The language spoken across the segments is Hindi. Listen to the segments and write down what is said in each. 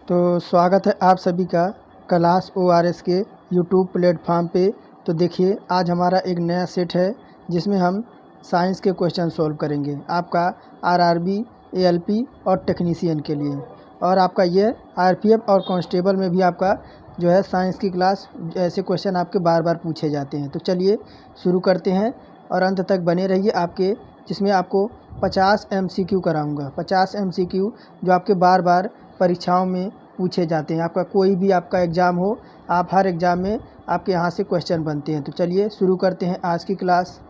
तो स्वागत है आप सभी का क्लास ORS के यूट्यूब प्लेटफॉर्म पे। तो देखिए आज हमारा एक नया सेट है जिसमें हम साइंस के क्वेश्चन सॉल्व करेंगे आपका RRB, ALP और टेक्नीशियन के लिए। और आपका ये RPF और कांस्टेबल में भी आपका जो है साइंस की क्लास ऐसे क्वेश्चन आपके बार बार पूछे जाते हैं। तो चलिए शुरू करते हैं और अंत तक बने रहिए आपके, जिसमें आपको 50 MCQ कराऊंगा। 50 MCQ जो आपके बार बार परीक्षाओं में पूछे जाते हैं। आपका कोई भी आपका एग्ज़ाम हो, आप हर एग्ज़ाम में आपके यहाँ से क्वेश्चन बनते हैं। तो चलिए शुरू करते हैं आज की क्लास।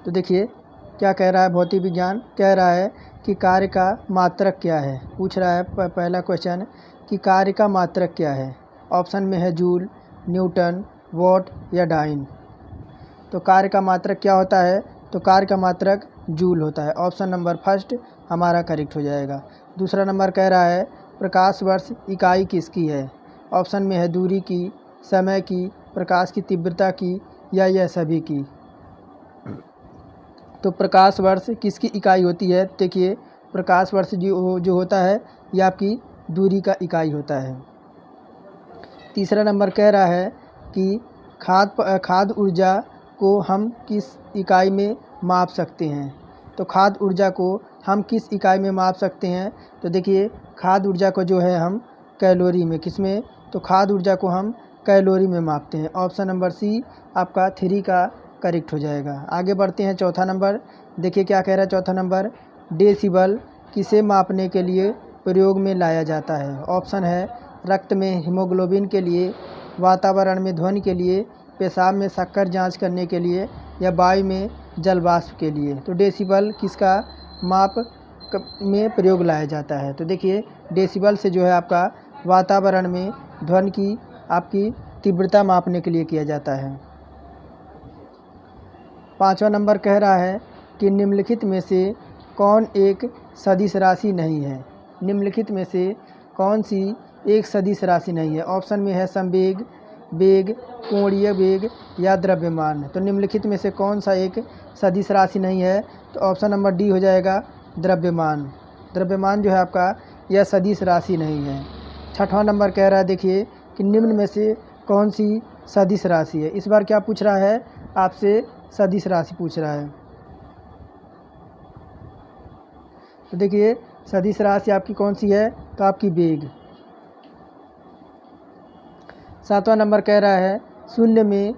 तो देखिए क्या कह रहा है भौतिक विज्ञान। कह रहा है कि कार्य का मात्रक क्या है। पूछ रहा है पहला क्वेश्चन कि कार्य का मात्रक क्या है। ऑप्शन में है जूल, न्यूटन, वॉट या डाइन। तो कार्य का मात्रक क्या होता है, तो कार्य का मात्रक जूल होता है। ऑप्शन नंबर फर्स्ट हमारा करेक्ट हो जाएगा। दूसरा नंबर कह रहा है प्रकाश वर्ष इकाई किसकी है। ऑप्शन में है दूरी की, समय की, प्रकाश की तीव्रता की या यह सभी की। तो प्रकाश वर्ष किसकी इकाई होती है। देखिए प्रकाश वर्ष जो होता है यह आपकी दूरी का इकाई होता है। तीसरा नंबर कह रहा है कि खाद्य ऊर्जा को हम किस इकाई में माप सकते हैं। तो खाद्य ऊर्जा को हम किस इकाई में माप सकते हैं। तो देखिए खाद्य ऊर्जा को जो है हम कैलोरी में, किसमें, तो खाद्य ऊर्जा को हम कैलोरी में मापते हैं। ऑप्शन नंबर सी आपका 3 का करेक्ट हो जाएगा। आगे बढ़ते हैं चौथा नंबर। देखिए क्या कह रहा है चौथा नंबर, डेसिबल किसे मापने के लिए प्रयोग में लाया जाता है। ऑप्शन है रक्त में हीमोग्लोबिन के लिए, वातावरण में ध्वनि के लिए, पेशाब में शक्कर जांच करने के लिए या वायु में जल वाष्प के लिए। तो डेसिबल किसका माप में प्रयोग लाया जाता है। तो देखिए डेसिबल से जो है आपका वातावरण में ध्वनि की आपकी तीव्रता मापने के लिए किया जाता है। पाँचवा नंबर कह रहा है कि निम्नलिखित में से कौन एक सदिश राशि नहीं है। निम्नलिखित में से कौन सी एक सदिश राशि नहीं है। ऑप्शन में है संवेग, वेग, कोणीय वेग या द्रव्यमान। तो निम्नलिखित में से कौन सा एक सदिश राशि नहीं है। तो ऑप्शन नंबर डी हो जाएगा द्रव्यमान। द्रव्यमान जो है आपका यह सदिश राशि नहीं है। छठवां नंबर कह रहा है देखिए कि निम्न में से कौन सी सदिश राशि है। इस बार क्या पूछ रहा है आपसे, सदिश राशि पूछ रहा है। तो देखिए सदिश राशि आपकी कौन सी है, तो आपकी वेग। सातवां नंबर कह रहा है शून्य में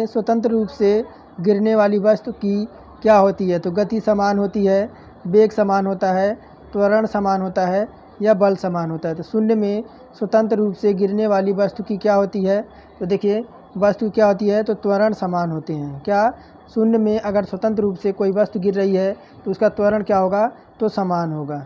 स्वतंत्र रूप से गिरने वाली वस्तु की क्या होती है। तो गति समान होती है, वेग समान होता है, त्वरण समान होता है या बल समान होता है। तो शून्य में स्वतंत्र रूप से गिरने वाली वस्तु की क्या होती है। तो देखिए वस्तु क्या होती है, तो त्वरण समान होते हैं। क्या, शून्य में अगर स्वतंत्र रूप से कोई वस्तु गिर रही है तो उसका त्वरण क्या होगा, तो समान होगा।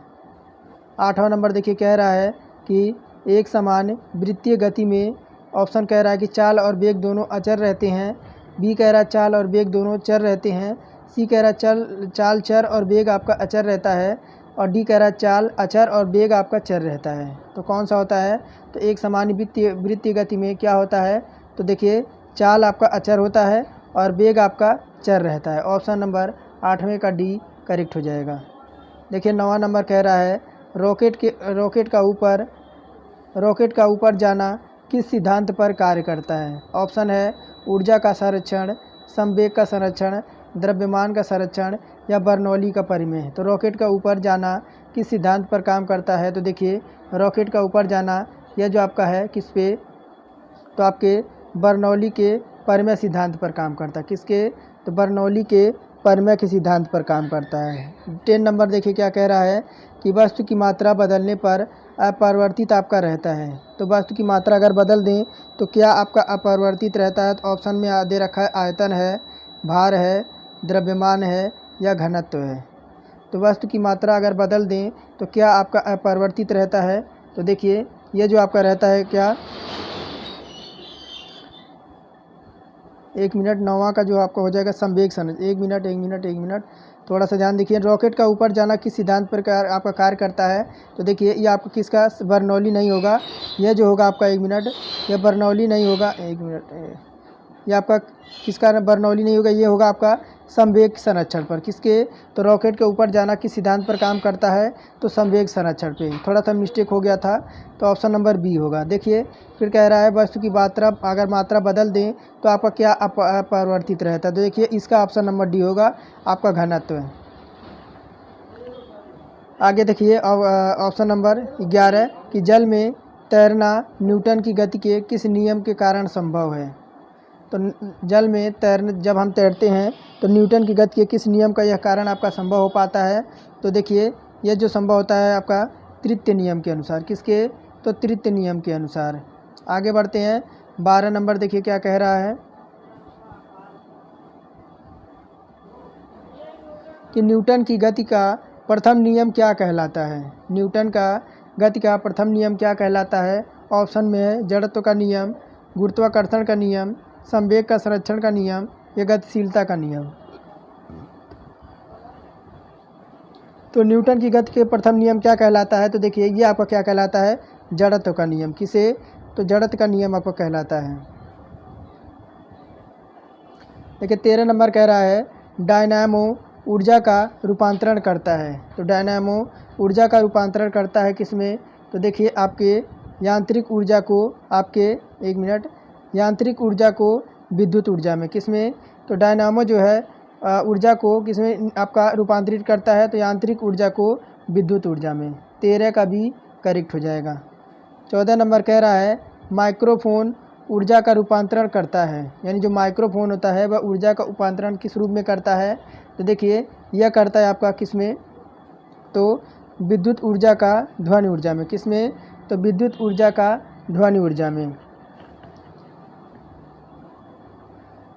आठवां नंबर देखिए कह रहा है कि एक समान वृत्तीय गति में, ऑप्शन कह रहा है कि चाल और वेग दोनों अचर रहते हैं, बी कह रहा है चाल और वेग दोनों चर रहते हैं, सी कह रहा है चाल चर और वेग आपका अचर रहता है, और डी कह रहा है चाल अचर और वेग आपका चर रहता है। तो कौन सा होता है, तो एक समान वृत्तीय गति में क्या होता है, तो देखिए चाल आपका अचर होता है और वेग आपका चर रहता है। ऑप्शन नंबर 8वें का डी करेक्ट हो जाएगा। देखिए 9वां नंबर कह रहा है रॉकेट का ऊपर जाना किस सिद्धांत पर कार्य करता है। ऑप्शन है ऊर्जा का संरक्षण, संवेग का संरक्षण, द्रव्यमान का संरक्षण या बर्नौली का परिमेय। तो रॉकेट का ऊपर जाना किस सिद्धांत पर काम करता है। तो देखिए रॉकेट का ऊपर जाना यह जो आपका है किस पे, तो आपके बर्नौली के परिमेय सिद्धांत पर काम करता है। किसके, तो बर्नौली के परिमेय के सिद्धांत पर काम करता है। 10 नंबर देखिए क्या कह रहा है कि वस्तु की मात्रा बदलने पर अपरिवर्तित आपका रहता है। तो वस्तु की मात्रा अगर बदल दें तो क्या आपका अपरिवर्तित रहता है। तो ऑप्शन में दे रखा है आयतन है, भार है, द्रव्यमान है या घनत्व है। तो वस्तु की मात्रा अगर बदल दें तो क्या आपका अपरिवर्तित रहता है। तो देखिए ये जो आपका रहता है क्या, 1 मिनट 9वां का जो आपका हो जाएगा संवेग संरक्षण। 1 मिनट थोड़ा सा ध्यान देखिए। रॉकेट का ऊपर जाना किस सिद्धांत पर आपका कार्य करता है। तो देखिए ये आपका किसका, बर्नौली नहीं होगा। यह जो होगा आपका 1 मिनट, यह बर्नौली नहीं होगा। 1 मिनट ये आपका किसका बर्नौली नहीं होगा, ये होगा आपका संवेग संरक्षण पर। किसके? तो रॉकेट के ऊपर जाना किस सिद्धांत पर काम करता है? तो संवेग संरक्षण पे। थोड़ा सा मिस्टेक हो गया था, तो ऑप्शन नंबर बी होगा। देखिए फिर कह रहा है वस्तु की मात्रा, अगर मात्रा बदल दें तो आपका क्या अपरिवर्तित रहता है? तो देखिए इसका ऑप्शन नंबर डी होगा, आपका घनत्व। आगे देखिए ऑप्शन नंबर 11 कि जल में तैरना न्यूटन की गति के किस नियम के कारण संभव है? तो जल में तैरने, जब हम तैरते हैं तो न्यूटन की गति के किस नियम का यह कारण आपका संभव हो पाता है? तो देखिए यह जो संभव होता है आपका तृतीय नियम के अनुसार। किसके? तो तृतीय नियम के अनुसार। आगे बढ़ते हैं, 12 नंबर देखिए क्या कह रहा है कि न्यूटन की गति का प्रथम नियम क्या कहलाता है? न्यूटन का गति का प्रथम नियम क्या कहलाता है? ऑप्शन में है जड़त्व का नियम, गुरुत्वाकर्षण का नियम, संवेग का संरक्षण का नियम या गतिशीलता का नियम। तो न्यूटन की गति के प्रथम नियम क्या कहलाता है? तो देखिए ये आपका क्या कहलाता है? जड़त्व का नियम। किसे? तो जड़त्व का नियम आपको कहलाता है। देखिए 13 नंबर कह रहा है डायनामो ऊर्जा का रूपांतरण करता है। तो डायनामो ऊर्जा का रूपांतरण करता है किसमें? तो देखिए आपके यांत्रिक ऊर्जा को, आपके एक मिनट, यांत्रिक ऊर्जा को विद्युत ऊर्जा में। किसमें? तो डायनामो जो है ऊर्जा को किसमें आपका रूपांतरित करता है? तो यांत्रिक ऊर्जा को विद्युत ऊर्जा में। 13 का भी करेक्ट हो जाएगा। 14 नंबर कह रहा है माइक्रोफोन ऊर्जा का रूपांतरण करता है, यानी जो माइक्रोफोन होता है वह ऊर्जा का रूपांतरण किस रूप में करता है? तो देखिए यह करता है आपका किसमें? तो विद्युत ऊर्जा का ध्वनि ऊर्जा में। किसमें? तो विद्युत ऊर्जा का ध्वनि ऊर्जा में।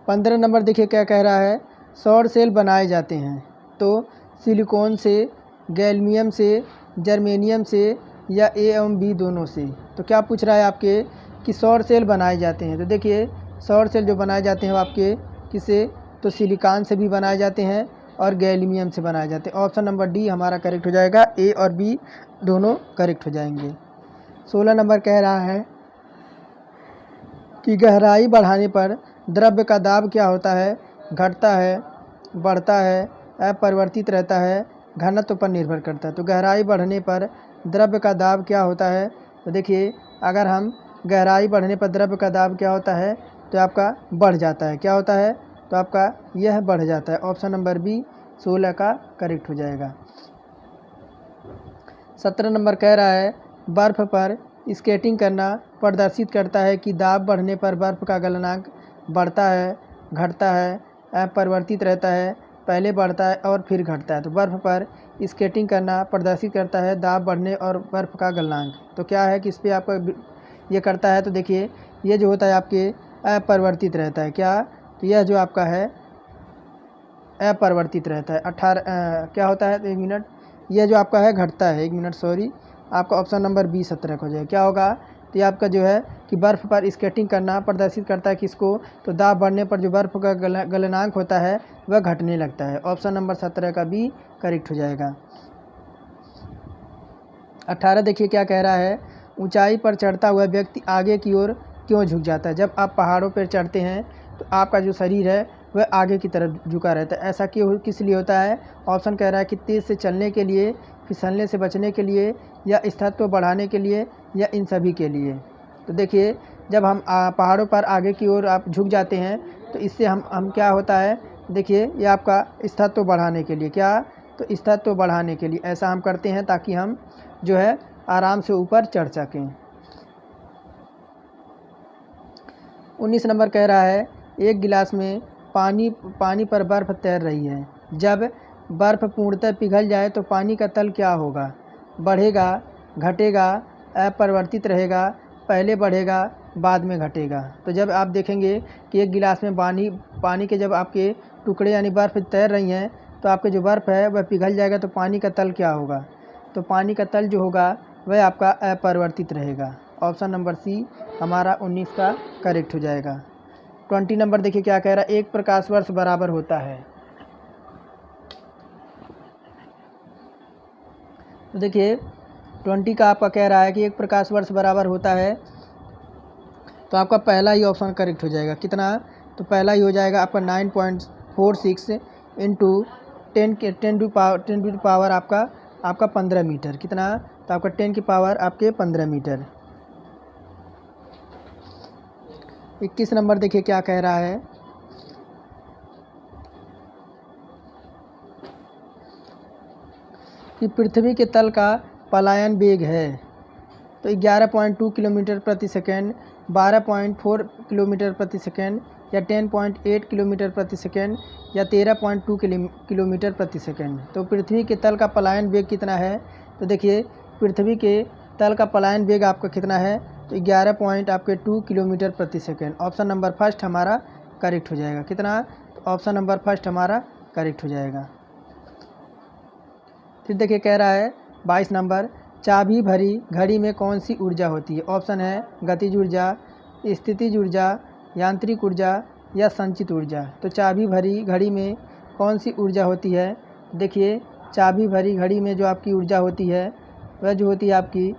15 नंबर देखिए क्या कह रहा है सौर सेल बनाए जाते हैं। तो सिलिकॉन से, गैल्मियम से, जर्मेनियम से या ए एवं बी दोनों से। तो क्या पूछ रहा है आपके कि सौर सेल बनाए जाते हैं? तो देखिए सौर सेल जो बनाए जाते हैं वो आपके किससे? तो सिलिकॉन से भी बनाए जाते हैं और गैल्मियम से बनाए जाते हैं। ऑप्शन नंबर डी हमारा करेक्ट हो जाएगा, ए और बी दोनों करेक्ट हो जाएंगे। 16 नंबर कह रहा है कि गहराई बढ़ाने पर द्रव्य का दाब क्या होता है? घटता है, बढ़ता है, अपरिवर्तित रहता है, घनत्व पर निर्भर करता है। तो गहराई बढ़ने पर द्रव्य का दाब क्या होता है? तो देखिए अगर हम गहराई बढ़ने पर द्रव्य का दाब क्या होता है? तो आपका बढ़ जाता है। क्या होता है? तो आपका यह बढ़ जाता है। ऑप्शन नंबर बी 16 का करेक्ट हो जाएगा। 17 नंबर कह रहा है बर्फ़ पर स्केटिंग करना प्रदर्शित करता है कि दाब बढ़ने पर बर्फ़ का गलनांक बढ़ता है, घटता है, अपरिवर्तित रहता है, पहले बढ़ता है और फिर घटता है। तो बर्फ़ पर स्केटिंग करना प्रदर्शित करता है दाब बढ़ने और बर्फ़ का गलनांक। तो क्या है कि इस पर आपका ये करता है? तो देखिए ये जो होता है आपके अपरिवर्तित रहता है। क्या? तो यह जो आपका है अपरिवर्तित रहता है। 18 क्या होता है? तो 1 मिनट, यह जो आपका है घटता है। 1 मिनट सॉरी, आपका ऑप्शन नंबर बी 17 हो जाएगा। क्या होगा? तो ये आपका जो है कि बर्फ़ पर स्केटिंग करना प्रदर्शित करता है किसको? तो दाब बढ़ने पर जो बर्फ़ का गलनांक होता है वह घटने लगता है। ऑप्शन नंबर 17 का भी करेक्ट हो जाएगा। 18 देखिए क्या कह रहा है ऊंचाई पर चढ़ता हुआ व्यक्ति आगे की ओर क्यों झुक जाता है? जब आप पहाड़ों पर चढ़ते हैं तो आपका जो शरीर है वह आगे की तरफ झुका रहता है। ऐसा क्यों, किस लिए होता है? ऑप्शन कह रहा है कि तेज़ से चलने के लिए, फिसलने से बचने के लिए, या स्थायित्व बढ़ाने के लिए, या इन सभी के लिए। तो देखिए जब हम पहाड़ों पर आगे की ओर आप झुक जाते हैं तो इससे हम क्या होता है? देखिए ये आपका स्थायित्व बढ़ाने के लिए। क्या? तो स्थायित्व बढ़ाने के लिए ऐसा हम करते हैं ताकि हम जो है आराम से ऊपर चढ़ सकें। 19 नंबर कह रहा है एक गिलास में पानी पर बर्फ़ तैर रही है। जब बर्फ़ पूर्णतः पिघल जाए तो पानी का तल क्या होगा? बढ़ेगा, घटेगा, अपरिवर्तित रहेगा, पहले बढ़ेगा, बाद में घटेगा। तो जब आप देखेंगे कि एक गिलास में पानी के जब आपके टुकड़े यानी बर्फ़ तैर रही हैं तो आपके जो बर्फ़ है वह पिघल जाएगा तो पानी का तल क्या होगा? तो पानी का तल जो होगा वह आपका अपरिवर्तित रहेगा। ऑप्शन नंबर सी हमारा 19 का करेक्ट हो जाएगा। 20 नंबर देखिए क्या कह रहा है एक प्रकाश वर्ष बराबर होता है। तो देखिए 20 का आपका कह रहा है कि एक प्रकाश वर्ष बराबर होता है। तो आपका पहला ही ऑप्शन करेक्ट हो जाएगा। कितना? तो पहला ही हो जाएगा आपका 9.46 इंटू 10 टू आपका 15 मीटर। कितना? तो आपका 10 की पावर आपके 15 मीटर। 21 नंबर देखिए क्या कह रहा है कि पृथ्वी के तल का पलायन वेग है तो 11.2 किलोमीटर प्रति सेकेंड, 12.4 किलोमीटर प्रति सेकेंड, या 10.8 किलोमीटर प्रति सेकेंड, या 13.2 किलोमीटर प्रति सेकेंड। तो पृथ्वी के तल का पलायन वेग कितना है? तो देखिए पृथ्वी के तल का पलायन वेग आपका कितना है? तो 11.2 किलोमीटर प्रति सेकेंड। ऑप्शन नंबर फर्स्ट हमारा करेक्ट हो जाएगा। कितना? तो ऑप्शन नंबर फर्स्ट हमारा करेक्ट हो जाएगा। फिर देखिए कह रहा है 22 नंबर, चाबी भरी घड़ी में कौन सी ऊर्जा होती है? ऑप्शन है गतिज ऊर्जा, स्थितिज ऊर्जा, यांत्रिक ऊर्जा, या संचित ऊर्जा। तो चाबी भरी घड़ी में कौन सी ऊर्जा होती है? देखिए चाबी भरी घड़ी में जो आपकी ऊर्जा होती है वह जो होती है आपकी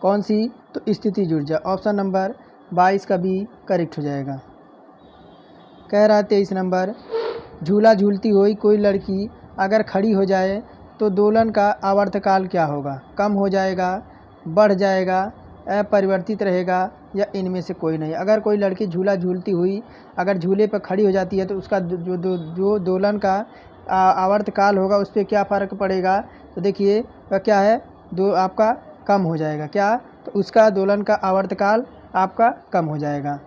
कौन सी? तो स्थितिज ऊर्जा। ऑप्शन नंबर 22 का भी करेक्ट हो जाएगा। कह रहा है 23 नंबर, झूला झूलती हुई कोई लड़की अगर खड़ी हो जाए तो दोलन का आवर्तकाल क्या होगा? कम हो जाएगा, बढ़ जाएगा, अपरिवर्तित रहेगा, या इनमें से कोई नहीं। अगर कोई लड़की झूला झूलती हुई अगर झूले पर खड़ी हो जाती है तो उसका जो दोलन का आवर्तकाल होगा उस पर क्या फ़र्क पड़ेगा? तो देखिए वह क्या है? आपका कम हो जाएगा। क्या? तो उसका दोलन का आवर्तकाल आपका कम हो जाएगा।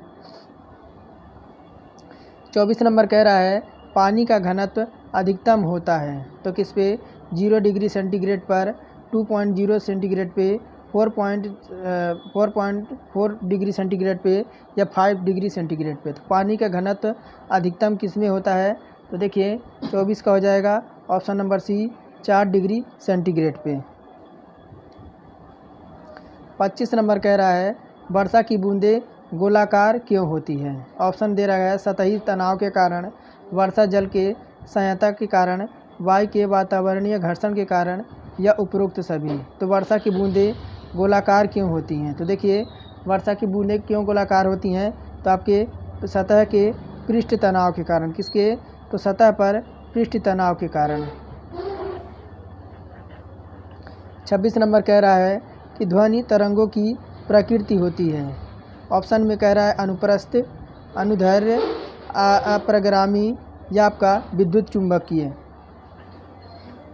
24 नंबर कह रहा है पानी का घनत्व अधिकतम होता है तो किस पे? 0 डिग्री सेंटीग्रेड पर, 2.0 सेंटीग्रेड पे, 4.4 डिग्री सेंटीग्रेड पे, या 5 डिग्री सेंटीग्रेड पे। तो पानी का घनत्व अधिकतम किस में होता है? तो देखिए 24 का हो जाएगा option number C, 4 degree centigrade पे। 25 नंबर कह रहा है वर्षा की बूंदें गोलाकार क्यों होती है? ऑप्शन दे रहा है सतही तनाव के कारण, वर्षा जल के संयता के कारण, वायु के वातावरणीय घर्षण के कारण, या उपरोक्त सभी। तो वर्षा की बूंदें गोलाकार क्यों होती हैं? तो देखिए वर्षा की बूंदें क्यों गोलाकार होती हैं? तो आपके सतह के पृष्ठ तनाव के कारण। किसके? तो सतह पर पृष्ठ तनाव के कारण। 26 नंबर कह रहा है कि ध्वनि तरंगों की प्रकृति होती है। ऑप्शन में कह रहा है अनुप्रस्थ, अनुदैर्ध्य, अप्रगामी, या आपका विद्युत चुंबकीय।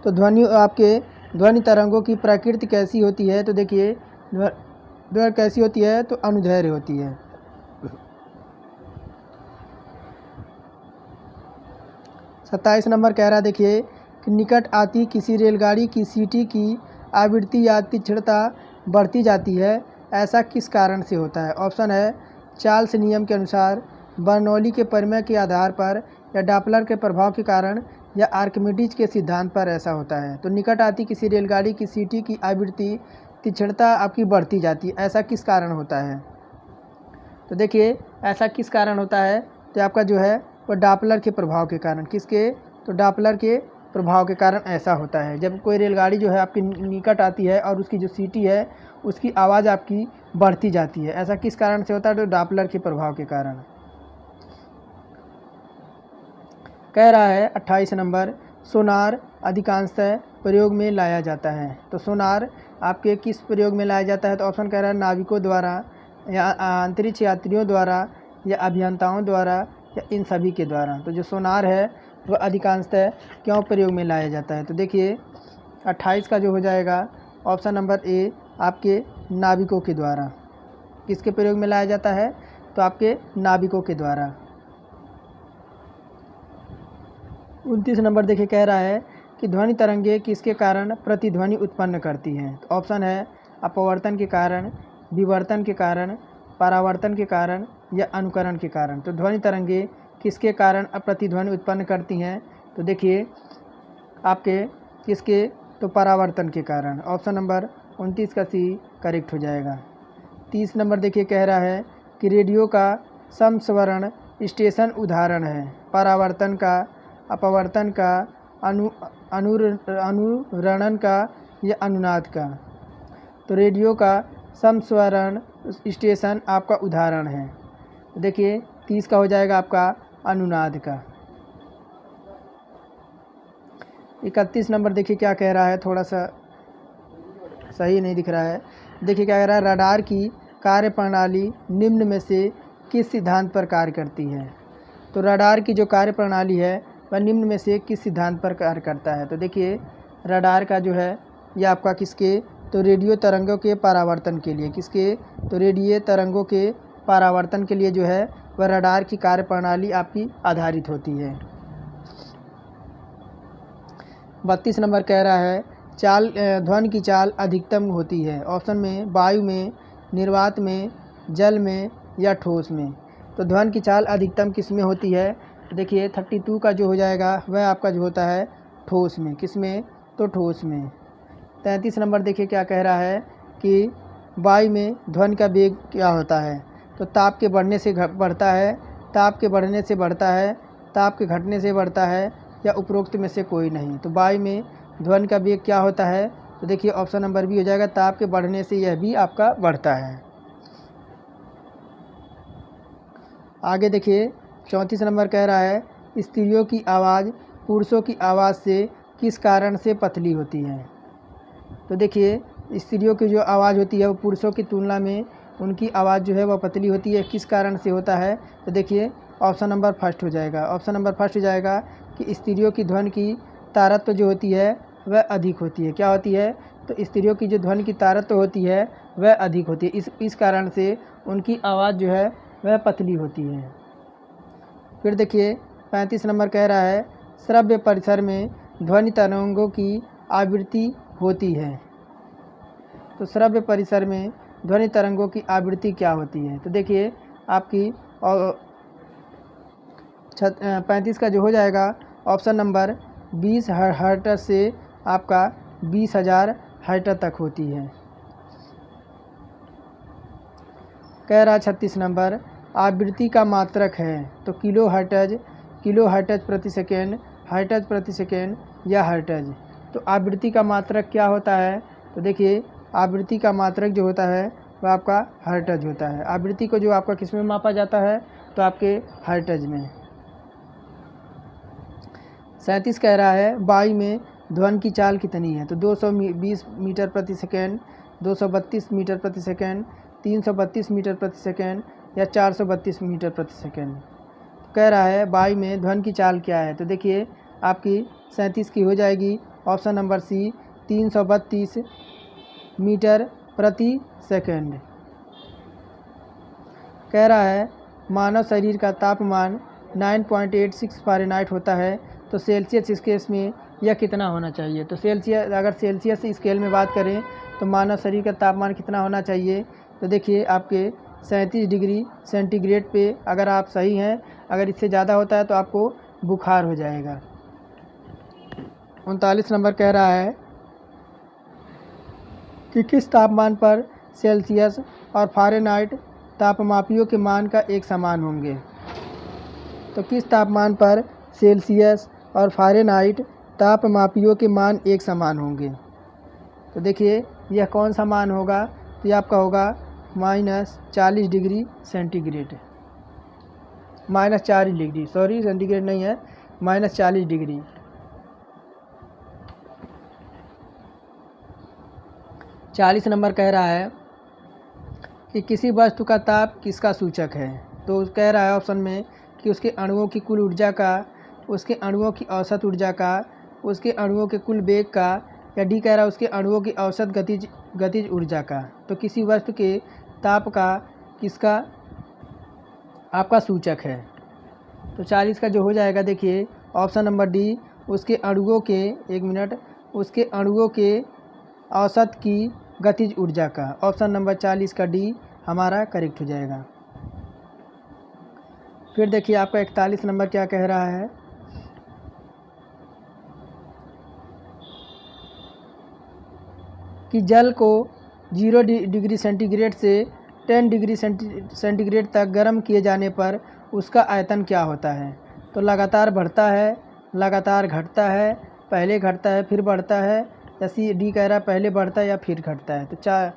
तो ध्वनि तरंगों की प्रकृति कैसी होती है? तो देखिए ध्वनि कैसी होती है? तो अनुदैर्ध्य होती है। 27 नंबर कह रहा है देखिए कि निकट आती किसी रेलगाड़ी की सीटी की आवृत्ति या तीक्ष्णता बढ़ती जाती है, ऐसा किस कारण से होता है? ऑप्शन है चार्ल्स नियम के अनुसार, बर्नौली के प्रमेय के आधार पर, या डॉपलर के प्रभाव के कारण, या आर्किमिडीज के सिद्धांत पर ऐसा होता है। तो निकट आती किसी रेलगाड़ी की सीटी की आवृत्ति तीक्ष्णता आपकी बढ़ती जाती है, ऐसा किस कारण होता है? तो देखिए ऐसा किस कारण होता है? तो आपका जो है वो डॉपलर के प्रभाव के कारण। किसके? तो डॉपलर के प्रभाव के कारण ऐसा होता है। जब कोई रेलगाड़ी जो है आपकी निकट आती है और उसकी जो सीटी है उसकी आवाज़ आपकी बढ़ती जाती है, ऐसा किस कारण से होता है? तो डॉपलर के प्रभाव के कारण। कह रहा है 28 नंबर, सोनार अधिकांशतः प्रयोग में लाया जाता है। तो सोनार आपके किस प्रयोग में लाया जाता है? तो ऑप्शन कह रहा है नाविकों द्वारा, या अंतरिक्ष यात्रियों द्वारा, या अभियंताओं द्वारा, या इन सभी के द्वारा। तो जो सोनार है वह अधिकांशतः क्यों प्रयोग में लाया जाता है? तो देखिए 28 का जो हो जाएगा ऑप्शन नंबर ए, आपके नाविकों के द्वारा। किसके प्रयोग में लाया जाता है? तो आपके नाविकों के द्वारा। 29 नंबर देखिए कह रहा है कि ध्वनि तरंगे किसके कारण प्रतिध्वनि उत्पन्न करती हैं? तो ऑप्शन है अपवर्तन के कारण, विवर्तन के कारण, परावर्तन के कारण, या अनुकरण के कारण। तो ध्वनि तरंगे किसके कारण प्रतिध्वनि उत्पन्न करती हैं? तो देखिए आपके किसके? तो परावर्तन के कारण। ऑप्शन नंबर 29 का सी करेक्ट हो जाएगा। 30 नंबर देखिए कह रहा है कि रेडियो का समस्वरण स्टेशन उदाहरण है परावर्तन का, अपवर्तन का, अनुरणन का, या अनुनाद का। तो रेडियो का समस्वरण स्टेशन आपका उदाहरण है। देखिए 30 का हो जाएगा आपका अनुनाद का। 31 नंबर देखिए क्या कह रहा है, थोड़ा सा सही नहीं दिख रहा है। देखिए क्या कह रहा है, रडार की कार्यप्रणाली निम्न में से किस सिद्धांत पर कार्य करती है। तो रडार की जो कार्यप्रणाली है वह निम्न में से किस सिद्धांत पर कार्य करता है। तो देखिए रडार का जो है यह आपका किसके, तो रेडियो तरंगों के परावर्तन के लिए, किसके, तो रेडियो तरंगों के परावर्तन के लिए जो है वह रडार की कार्यप्रणाली आपकी आधारित होती है। 32 नंबर कह रहा है ध्वनि की चाल अधिकतम होती है ऑप्शन में वायु में, निर्वात में, जल में या ठोस में। तो ध्वनि की चाल अधिकतम किस में होती है। तो देखिए 32 का जो हो जाएगा वह आपका जो होता है ठोस में, किस में, तो ठोस में। 33 नंबर देखिए क्या कह रहा है कि वायु में ध्वनि का वेग क्या होता है। तो ताप के बढ़ने से बढ़ता है, ताप के बढ़ने से बढ़ता है, ताप के घटने से बढ़ता है, या उपरोक्त में से कोई नहीं। तो वायु में ध्वनि का वेग क्या होता है। तो देखिए ऑप्शन नंबर बी हो जाएगा, ताप के बढ़ने से यह भी आपका बढ़ता है। आगे देखिए 34 नंबर कह रहा है स्त्रियों की आवाज़ पुरुषों की आवाज़ से किस कारण से पतली होती है। तो देखिए स्त्रियों की जो आवाज़ होती है वो पुरुषों की तुलना में उनकी आवाज़ जो है वह पतली होती है, किस कारण से होता है। तो देखिए ऑप्शन नंबर फर्स्ट हो जाएगा, ऑप्शन नंबर फर्स्ट हो जाएगा कि स्त्रियों की ध्वनि की तारत्व जो होती है वह अधिक होती है। क्या होती है, तो स्त्रियों की जो ध्वनि की तारत्व होती है वह अधिक होती है, इस कारण से उनकी आवाज़ जो है वह पतली होती है। फिर देखिए 35 नंबर कह रहा है श्रव्य परिसर में ध्वनि तरंगों की आवृत्ति होती है। तो श्रव्य परिसर में ध्वनि तरंगों की आवृत्ति क्या होती है। तो देखिए आपकी 35 का जो हो जाएगा ऑप्शन नंबर 20 हर्ट्ज से आपका 20,000 हर्ट्ज तक होती है। कह रहा 36 नंबर आवृत्ति का मात्रक है। तो किलो हर्ट्ज प्रति सेकेंड, हर्ट्ज प्रति सेकेंड या हर्ट्ज। तो आवृत्ति का मात्रक क्या होता है। तो देखिए आवृत्ति का मात्रक जो होता है वह आपका हर्ट्ज होता है। आवृत्ति को जो आपका किस में मापा जाता है, तो आपके हर्ट्ज में। 37 कह रहा है वायु में ध्वनि की चाल कितनी है। तो 220 मीटर प्रति सेकेंड, 232 मीटर प्रति सेकेंड, 332 मीटर प्रति सेकेंड या 432 मीटर प्रति सेकेंड। कह रहा है वायु में ध्वनि की चाल क्या है। तो देखिए आपकी 37 की हो जाएगी ऑप्शन नंबर सी 332 मीटर प्रति सेकेंड। कह रहा है मानव शरीर का तापमान 9.86 फ़ारेनहाइट होता है। तो सेल्सियस स्केल में यह कितना होना चाहिए। तो अगर सेल्सियस स्केल में बात करें तो मानव शरीर का तापमान कितना होना चाहिए। तो देखिए आपके 37 डिग्री सेंटीग्रेड पे अगर आप सही हैं, अगर इससे ज़्यादा होता है तो आपको बुखार हो जाएगा। 39 नंबर कह रहा है कि किस तापमान पर सेल्सियस और फ़ारेनहाइट तापमापियों के मान का एक समान होंगे। तो किस तापमान पर सेल्सियस और फ़ारेनहाइट तापमापियों के मान एक समान होंगे। तो देखिए यह कौन सा मान होगा। तो यह आपका होगा -40 degree centigrade, -40 degree, sorry centigrade नहीं है, -40 डिग्री। चालीस नंबर कह रहा है कि किसी वस्तु का ताप किसका सूचक है। तो कह रहा है ऑप्शन में कि उसके अणुओं की कुल ऊर्जा का, उसके अणुओं की औसत ऊर्जा का, उसके अणुओं के कुल वेग का, या डी कह रहा है उसके अणुओं की औसत गतिज ऊर्जा का। तो किसी वस्तु के ताप का किसका आपका सूचक है। तो 40 का जो हो जाएगा देखिए ऑप्शन नंबर डी उसके अणुओं के, एक मिनट, उसके अणुओं के औसत की गतिज ऊर्जा का। ऑप्शन नंबर 40 का डी हमारा करेक्ट हो जाएगा। फिर देखिए आपका 41 नंबर क्या कह रहा है कि जल को 0 डिग्री सेंटीग्रेड से 10 डिग्री सेंटीग्रेड तक गर्म किए जाने पर उसका आयतन क्या होता है। तो लगातार बढ़ता है, लगातार घटता है, पहले घटता है फिर बढ़ता है, या सी डी कह रहा है पहले बढ़ता है या फिर घटता है।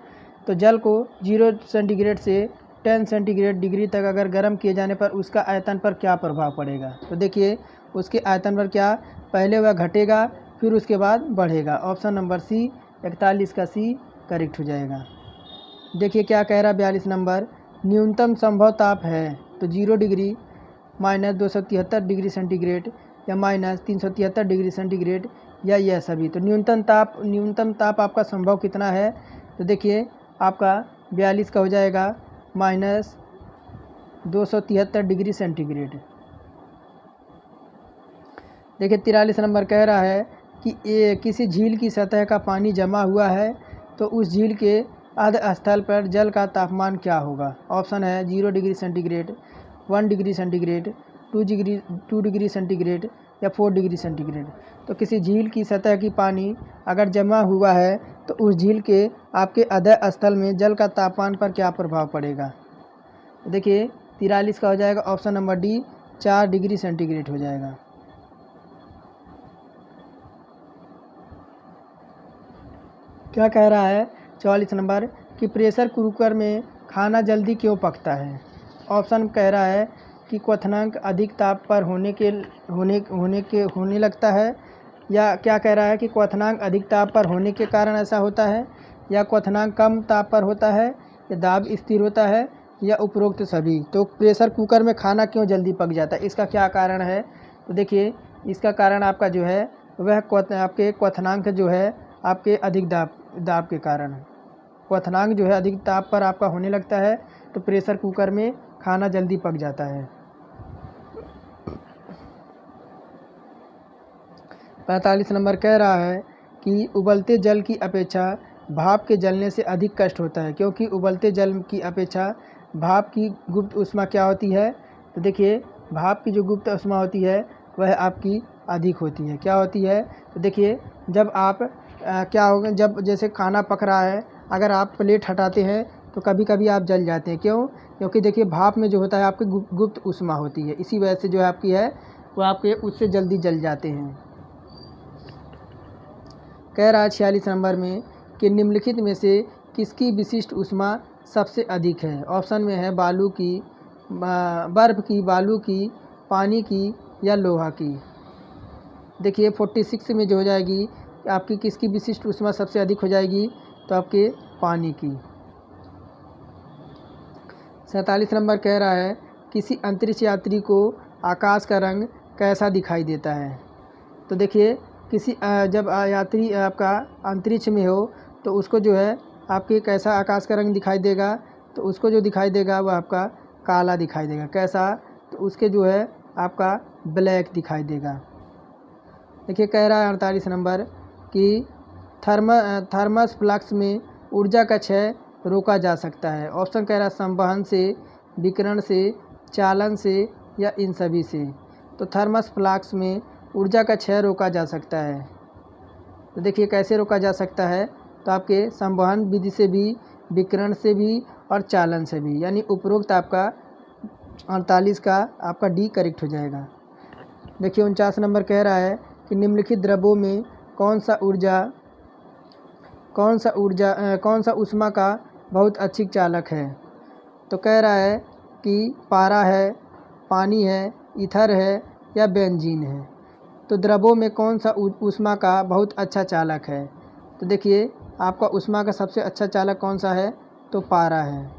तो जल को 0 सेंटीग्रेड से 10 सेंटीग्रेड डिग्री तक अगर गर्म किए जाने पर उसका आयतन पर क्या प्रभाव पड़ेगा। तो देखिए उसके आयतन पर क्या, पहले वह घटेगा फिर उसके बाद बढ़ेगा। ऑप्शन नंबर सी 41 का सी करेक्ट हो जाएगा। देखिए क्या कह रहा है 42 नंबर, न्यूनतम संभव ताप है तो 0 डिग्री, -273 डिग्री सेंटीग्रेड या -373 डिग्री सेंटीग्रेड या यह सभी। तो न्यूनतम ताप आपका संभव कितना है। तो देखिए आपका 42 का हो जाएगा -273 डिग्री सेंटीग्रेड। देखिए 43 नंबर कह रहा है कि किसी झील की सतह का पानी जमा हुआ है तो उस झील के अर्ध स्थल पर जल का तापमान क्या होगा। ऑप्शन है 0 degree centigrade, 1 degree centigrade, 2 degree centigrade या 4 डिग्री सेंटीग्रेड। तो किसी झील की सतह की पानी अगर जमा हुआ है तो उस झील के आपके अधः स्थल में जल का तापमान पर क्या प्रभाव पड़ेगा। देखिए 43 का हो जाएगा option number D 4 degree centigrade हो जाएगा। क्या कह रहा है 44 नंबर कि प्रेशर कुकर में खाना जल्दी क्यों पकता है। ऑप्शन कह रहा है कि क्वथनांक अधिक ताप पर होने लगता है, या क्या कह रहा है कि क्वथनांक अधिक ताप पर होने के कारण ऐसा होता है, या क्वथनांक कम ताप पर होता है, या दाब स्थिर होता है, या उपरोक्त सभी। तो प्रेशर कुकर में खाना क्यों जल्दी पक जाता है, इसका क्या कारण है। तो देखिए इसका कारण आपका जो है वह आपके क्वथनांक जो है आपके अधिक दाब के कारण है। क्वथनांक जो है अधिक ताप पर आपका होने लगता है तो प्रेशर कुकर में खाना जल्दी पक जाता है। 45 नंबर कह रहा है कि उबलते जल की अपेक्षा भाप के जलने से अधिक कष्ट होता है, क्योंकि उबलते जल की अपेक्षा भाप की गुप्त ऊष्मा क्या होती है। तो देखिए भाप की जो गुप्त ऊष्मा होती है वह आपकी अधिक होती है। क्या होती है। तो देखिए जब आप क्या होगा, जब जैसे खाना पक रहा है अगर आप प्लेट हटाते हैं तो कभी कभी आप जल जाते हैं। क्यों, क्योंकि देखिए भाप में जो होता है आपकी गुप्त ऊष्मा होती है, इसी वजह से जो है आपकी है वो आपके उससे जल्दी जल जाते हैं। कह रहा है 46 नंबर में कि निम्नलिखित में से किसकी विशिष्ट ऊष्मा सबसे अधिक है। ऑप्शन में है बालू की, बर्फ़ की, बालू की, पानी की या लोहा की। देखिए 46 में जो हो जाएगी आपकी किसकी विशिष्ट ऊष्मा सबसे अधिक हो जाएगी, तो आपके पानी की। 47 नंबर कह रहा है किसी अंतरिक्ष यात्री को आकाश का रंग कैसा दिखाई देता है। तो देखिए किसी जब यात्री आपका अंतरिक्ष में हो तो उसको जो है आपके कैसा आकाश का रंग दिखाई देगा। तो उसको जो दिखाई देगा वह आपका काला दिखाई देगा। कैसा, तो उसके जो है आपका ब्लैक दिखाई देगा। देखिए कह रहा है 48 नंबर कि थर्मस फ्लक्स में ऊर्जा का क्षय रोका जा सकता है। ऑप्शन कह रहा है संवहन से, विकिरण से, चालन से या इन सभी से। तो थर्मस फ्लक्स में ऊर्जा का क्षय रोका जा सकता है। तो देखिए कैसे रोका जा सकता है, तो आपके संवहन विधि से भी, विकिरण से भी और चालन से भी, यानी उपरोक्त आपका 48 का आपका डी करेक्ट हो जाएगा। देखिए 49 नंबर कह रहा है कि निम्नलिखित द्रव्यों में कौन सा ऊष्मा का बहुत अच्छी चालक है। तो कह रहा है कि पारा है, पानी है, ईथर है या बेंजीन है। तो द्रव्यों में कौन सा ऊष्मा का बहुत अच्छा चालक है। तो देखिए आपका ऊष्मा का सबसे अच्छा चालक कौन सा है, तो पारा है।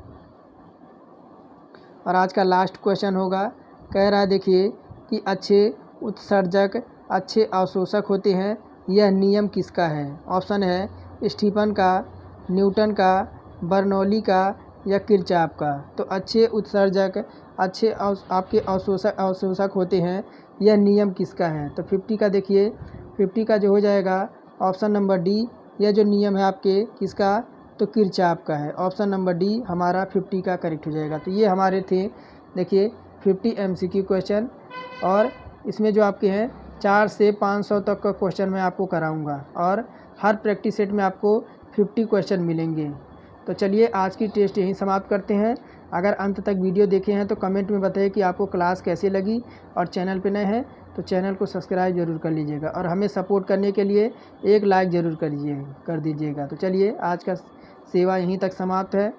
और आज का लास्ट क्वेश्चन होगा, कह रहा है देखिए कि अच्छे उत्सर्जक अच्छे अवशोषक होते हैं, यह नियम किसका है। ऑप्शन है स्टीफन का, न्यूटन का, बर्नौली का या किरचॉफ का। तो अच्छे उत्सर्जक अच्छे आपके अवशोषक होते हैं, यह नियम किसका है। तो 50 का देखिए 50 का जो हो जाएगा ऑप्शन नंबर डी, यह जो नियम है आपके किसका, तो किरचॉफ का है। ऑप्शन नंबर डी हमारा 50 का करेक्ट हो जाएगा। तो ये हमारे थे देखिए 50 MCQ क्वेश्चन, और इसमें जो आपके हैं 4 से 500 तक का क्वेश्चन मैं आपको कराऊंगा, और हर प्रैक्टिस सेट में आपको 50 क्वेश्चन मिलेंगे। तो चलिए आज की टेस्ट यहीं समाप्त करते हैं। अगर अंत तक वीडियो देखे हैं तो कमेंट में बताइए कि आपको क्लास कैसी लगी, और चैनल पे नए हैं तो चैनल को सब्सक्राइब जरूर कर लीजिएगा, और हमें सपोर्ट करने के लिए एक लाइक ज़रूर कर दीजिएगा। तो चलिए आज का सेवा यहीं तक समाप्त है।